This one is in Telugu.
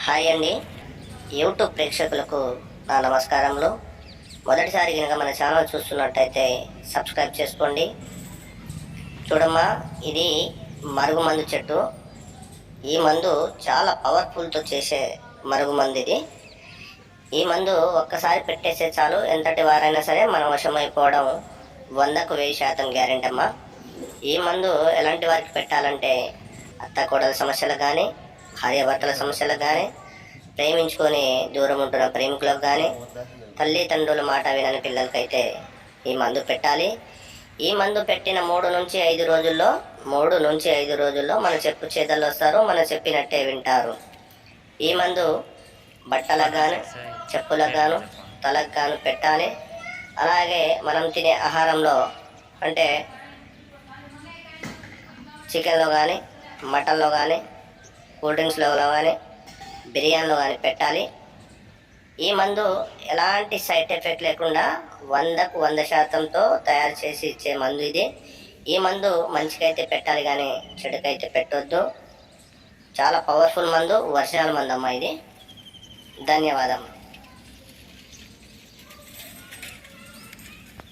హాయ్ అండి. యూట్యూబ్ ప్రేక్షకులకు నా నమస్కారములు. మొదటిసారి కనుక మన ఛానల్ చూస్తున్నట్టయితే సబ్స్క్రైబ్ చేసుకోండి. చూడమ్మా, ఇది మరుగుమందు చెట్టు. ఈ మందు చాలా పవర్ఫుల్తో చేసే మరుగుమందు ఇది. ఈ మందు ఒక్కసారి పెట్టేస్తే చాలు, ఎంతటి వారైనా సరే మన వశమైపోవడం 100కు 1000% గ్యారెంటీ అమ్మా. ఈ మందు ఎలాంటి వారికి పెట్టాలంటే అత్త కోడల సమస్యలకు కానీ, భార్యాభర్తల సమస్యలకు కానీ, ప్రేమించుకొని దూరం ఉంటున్న ప్రేమికులకు కానీ, తల్లిదండ్రుల మాట వినని పిల్లలకైతే ఈ మందు పెట్టాలి. ఈ మందు పెట్టిన 3 నుంచి 5 రోజుల్లో మన చెప్పు చేతల్లో వస్తారు, మన చెప్పినట్టే వింటారు. ఈ మందు బట్టలకు గాను, చెప్పులకు గాను, తలకు గాను పెట్టాలి. అలాగే మనం తినే ఆహారంలో అంటే చికెన్లో కానీ, మటన్లో కానీ, కూల్ డ్రింక్స్లో కానీ, బిర్యానీలో కానీ పెట్టాలి. ఈ మందు ఎలాంటి సైడ్ ఎఫెక్ట్ లేకుండా 100కు 100%తో తయారు చేసి ఇచ్చే మందు ఇది. ఈ మందు మంచికైతే పెట్టాలి కానీ చెడుకైతే పెట్టొద్దు. చాలా పవర్ఫుల్ మందు, ఒరిజినల్ మందు అమ్మా ఇది. ధన్యవాదం.